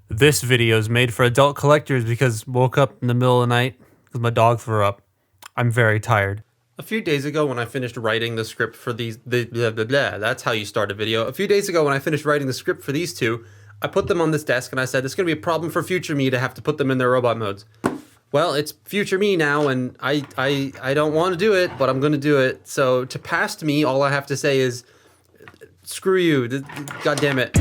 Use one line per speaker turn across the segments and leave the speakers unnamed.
This video is made for adult collectors because woke up in the middle of the night because my dog threw up. I'm very tired. A few days ago when I finished writing the script for these, that's how you start a video. A few days ago when I finished writing the script for these two, I put them on this desk and I said, it's going to be a problem for future me to have to put them in their robot modes. Well, it's future me now and I don't want to do it, but I'm going to do it. So to past me, all I have to say is, screw you, God damn it.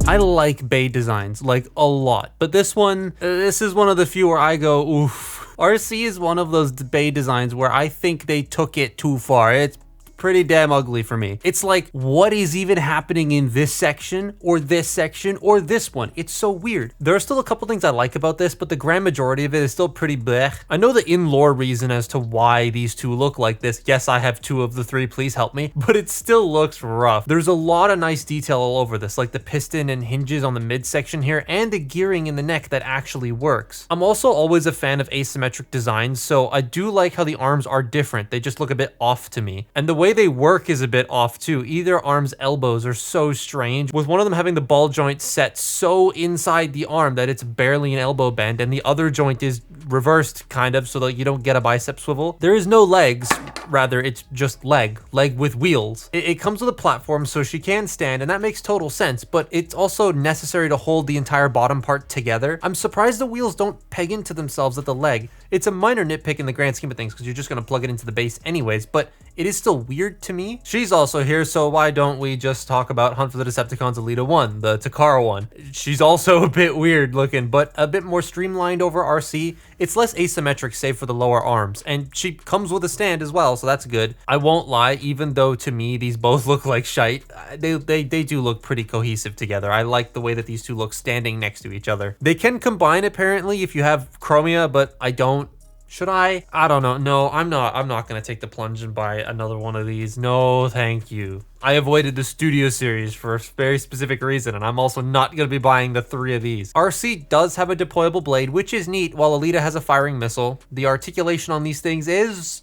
I like Bay designs, like a lot, but this one, this is one of the few where I go, oof. Arcee is one of those Bay designs where I think they took it too far. It's pretty damn ugly for me. It's like, what is even happening in this section or this one? It's so weird. There are still a couple things I like about this, but the grand majority of it is still pretty blech. I know the in-lore reason as to why these two look like this. Yes, I have two of the three, please help me, but it still looks rough. There's a lot of nice detail all over this, like the piston and hinges on the midsection here and the gearing in the neck that actually works. I'm also always a fan of asymmetric designs, so I do like how the arms are different. They just look a bit off to me. And the way they work is a bit off too. Either arm's elbows are so strange, with one of them having the ball joint set so inside the arm that it's barely an elbow bend, and the other joint is reversed kind of so that you don't get a bicep swivel. There is no legs, rather it's just leg with wheels. It comes with a platform so she can stand, and that makes total sense, but it's also necessary to hold the entire bottom part together. I'm surprised the wheels don't peg into themselves at the leg. It's a minor nitpick in the grand scheme of things because you're just gonna plug it into the base anyways, but it is still weird to me. She's also here, so why don't we just talk about Hunt for the Decepticons Elita 1, the Takara one. She's also a bit weird looking, but a bit more streamlined over Arcee. It's less asymmetric save for the lower arms, and she comes with a stand as well, so that's good. I won't lie, even though to me these both look like shite, they do look pretty cohesive together. I like the way that these two look standing next to each other. They can combine apparently if you have Chromia, but I don't. Should I? I don't know. No, I'm not gonna take the plunge and buy another one of these. No, thank you. I avoided the Studio series for a very specific reason, and I'm also not gonna be buying the three of these. Arcee does have a deployable blade, which is neat, while Elita has a firing missile. The articulation on these things is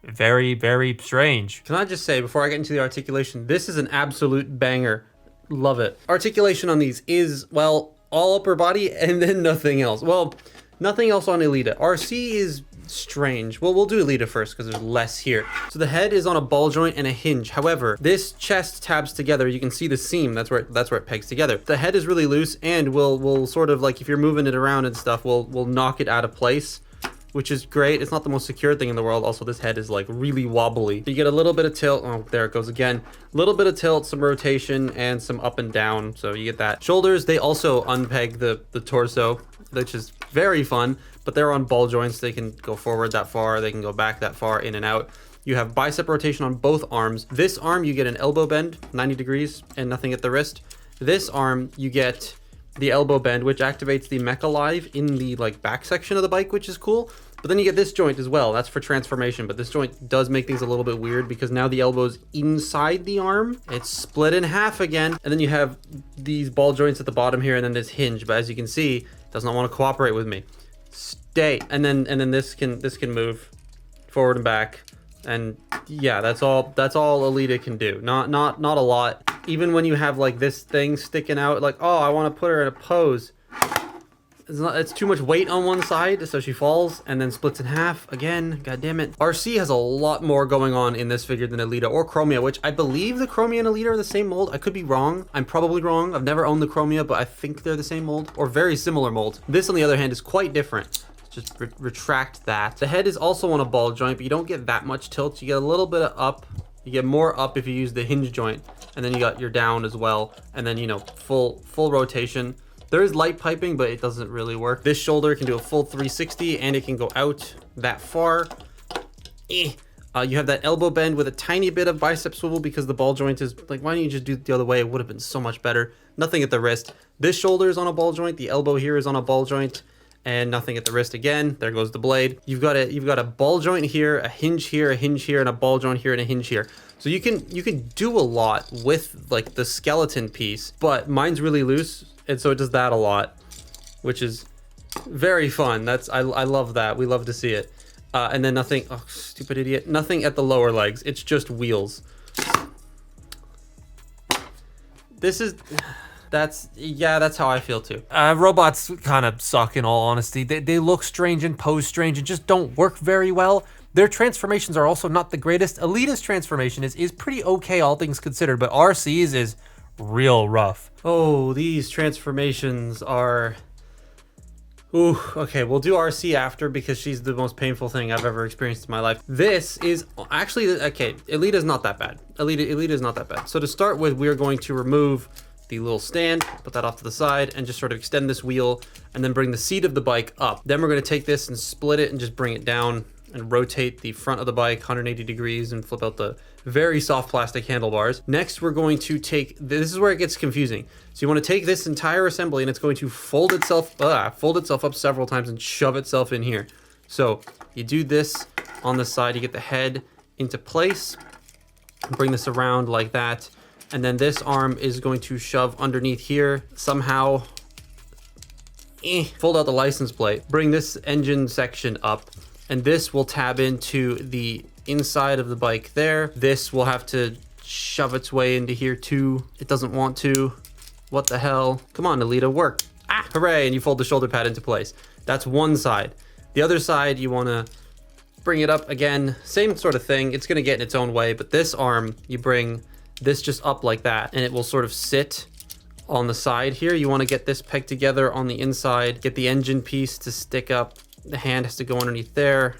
very, very strange. Can I just say, before I get into the articulation, this is an absolute banger. Love it. Articulation on these is, well, all upper body and then nothing else. Well, nothing else on Elita. Arcee is strange. Well, we'll do Elita first because there's less here. So the head is on a ball joint and a hinge. However, this chest tabs together. You can see the seam. That's where it pegs together. The head is really loose and will sort of, like, if you're moving it around and stuff, will knock it out of place, which is great. It's not the most secure thing in the world. Also, this head is like really wobbly. You get a little bit of tilt. Oh, there it goes again. A little bit of tilt, some rotation, and some up and down. So you get that. Shoulders, they also unpeg the torso, which is very fun, but they're on ball joints. They can go forward that far. They can go back that far, in and out. You have bicep rotation on both arms. This arm, you get an elbow bend, 90 degrees, and nothing at the wrist. This arm, you get the elbow bend, which activates the Mecha Live in the like back section of the bike, which is cool. But then you get this joint as well. That's for transformation, but this joint does make things a little bit weird because now the elbow's inside the arm. It's split in half again. And then you have these ball joints at the bottom here and then this hinge. But as you can see, it does not want to cooperate with me. Stay. And then this can move forward and back. And yeah, that's all Elita can do. Not a lot. Even when you have like this thing sticking out, like, oh, I want to put her in a pose. It's too much weight on one side, so she falls and then splits in half again. God damn it. Arcee has a lot more going on in this figure than Elita or Chromia, which I believe the Chromia and Elita are the same mold. I could be wrong. I'm probably wrong. I've never owned the Chromia, but I think they're the same mold or very similar mold. This, on the other hand, is quite different. Just retract that. The head is also on a ball joint, but you don't get that much tilt. You get a little bit of up. You get more up if you use the hinge joint, and then you got your down as well, and then, you know, full rotation. There is light piping, but it doesn't really work. This shoulder can do a full 360 and it can go out that far. You have that elbow bend with a tiny bit of bicep swivel because the ball joint is like, why don't you just do it the other way? It would have been so much better. Nothing at the wrist. This shoulder is on a ball joint. The elbow here is on a ball joint and nothing at the wrist again. There goes the blade. You've got a ball joint here, a hinge here, and a ball joint here and a hinge here. So you can do a lot with like the skeleton piece, but mine's really loose. And so it does that a lot, which is very fun. I love that. We love to see it. And then nothing, oh, stupid idiot. Nothing at the lower legs. It's just wheels. that's how I feel too. Robots kind of suck in all honesty. They look strange and pose strange and just don't work very well. Their transformations are also not the greatest. Elita's transformation is pretty okay, all things considered, but Arcee's is real rough. Oh, these transformations are... Ooh, okay, we'll do Arcee after because she's the most painful thing I've ever experienced in my life. This is actually, okay, Elita's not that bad. Elita is not that bad. So to start with, we're going to remove the little stand, put that off to the side, and just sort of extend this wheel, and then bring the seat of the bike up. Then we're gonna take this and split it and just bring it down and rotate the front of the bike 180 degrees and flip out the very soft plastic handlebars. Next, we're going to take, this is where it gets confusing. So you want to take this entire assembly and it's going to fold itself up several times and shove itself in here. So you do this on the side, you get the head into place, bring this around like that, and then this arm is going to shove underneath here somehow. Fold out the license plate, bring this engine section up, and this will tab into the inside of the bike there. This will have to shove its way into here too. It doesn't want to. What the hell? Come on, Elita, work. Ah, hooray, and you fold the shoulder pad into place. That's one side. The other side, you wanna bring it up again. Same sort of thing. It's gonna get in its own way, but this arm, you bring this just up like that, and it will sort of sit on the side here. You wanna get this pegged together on the inside, get the engine piece to stick up. The hand has to go underneath there.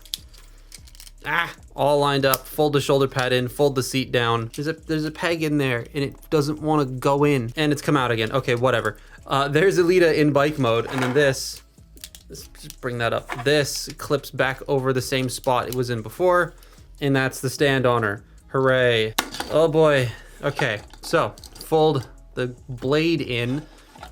All lined up. Fold the shoulder pad in, fold the seat down. There's a peg in there and it doesn't want to go in, and it's come out again. Okay, whatever. There's Elita in bike mode, and then let's just bring that up. This clips back over the same spot it was in before, and that's the stand on her. Hooray. Oh boy. Okay, so fold the blade in,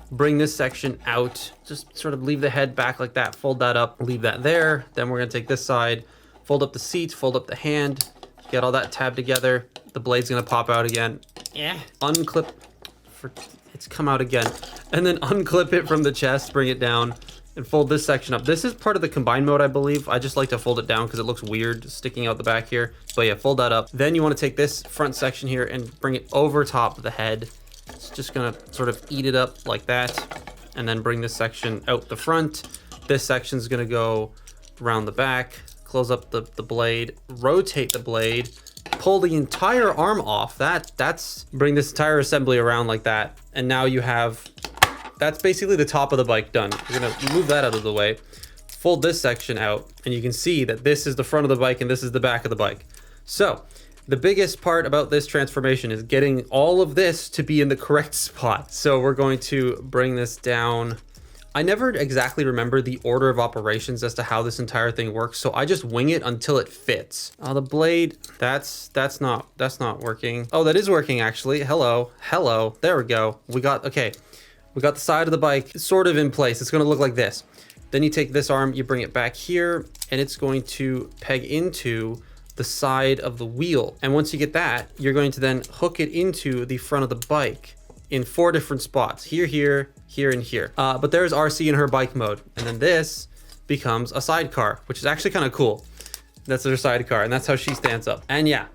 bring this section out, just sort of leave the head back like that, fold that up, leave that there. Then we're gonna take this side, fold up the seat, fold up the hand, get all that tabbed together. The blade's gonna pop out again. Unclip, it's come out again. And then unclip it from the chest, bring it down, and fold this section up. This is part of the combine mode, I believe. I just like to fold it down because it looks weird sticking out the back here. But yeah, fold that up. Then you wanna take this front section here and bring it over top of the head. It's just gonna sort of eat it up like that, and then bring this section out the front. This section's gonna go around the back, close up the blade, rotate the blade, pull the entire arm off. That's bring this entire assembly around like that, and now you have, that's basically the top of the bike done. We're gonna move that out of the way, fold this section out, and you can see that this is the front of the bike and this is the back of the bike. So the biggest part about this transformation is getting all of this to be in the correct spot. So we're going to bring this down. I never exactly remember the order of operations as to how this entire thing works, so I just wing it until it fits. The blade, that's not working. Oh, that is working actually. Hello, there we go. We got the side of the bike sort of in place. It's gonna look like this. Then you take this arm, you bring it back here, and it's going to peg into the side of the wheel. And once you get that, you're going to then hook it into the front of the bike in 4 different spots. Here, and here. But there's Arcee in her bike mode. And then this becomes a sidecar, which is actually kind of cool. That's her sidecar, and that's how she stands up. And yeah,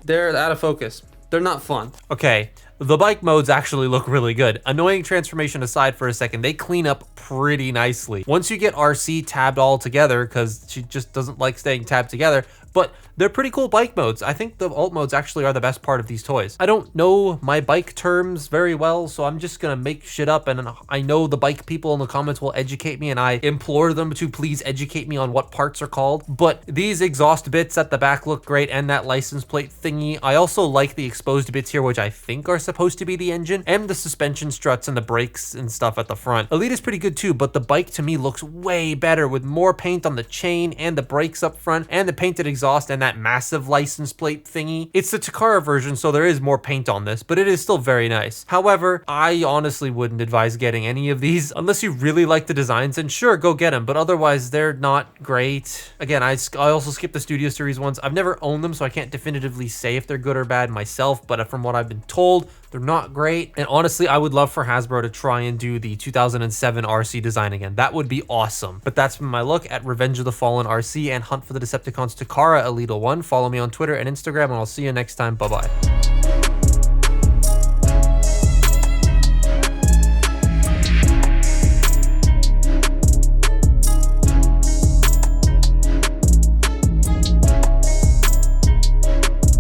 they're out of focus. They're not fun. Okay, the bike modes actually look really good. Annoying transformation aside for a second, they clean up pretty nicely. Once you get Arcee tabbed all together, because she just doesn't like staying tabbed together, but they're pretty cool bike modes. I think the alt modes actually are the best part of these toys. I don't know my bike terms very well, so I'm just gonna make shit up, and I know the bike people in the comments will educate me, and I implore them to please educate me on what parts are called. But these exhaust bits at the back look great, and that license plate thingy. I also like the exposed bits here, which I think are supposed to be the engine, and the suspension struts and the brakes and stuff at the front. Elita's pretty good too, but the bike to me looks way better with more paint on the chain and the brakes up front and the painted exhaust and that massive license plate thingy. It's the Takara version, so there is more paint on this, but it is still very nice. However, I honestly wouldn't advise getting any of these unless you really like the designs, and sure, go get them, but otherwise they're not great. Again, I also skipped the Studio Series ones. I've never owned them, so I can't definitively say if they're good or bad myself, but from what I've been told, they're not great. And honestly, I would love for Hasbro to try and do the 2007 Arcee design again. That would be awesome. But that's been my look at Revenge of the Fallen Arcee and Hunt for the Decepticons Takara Elita 1. Follow me on Twitter and Instagram, and I'll see you next time. Bye-bye.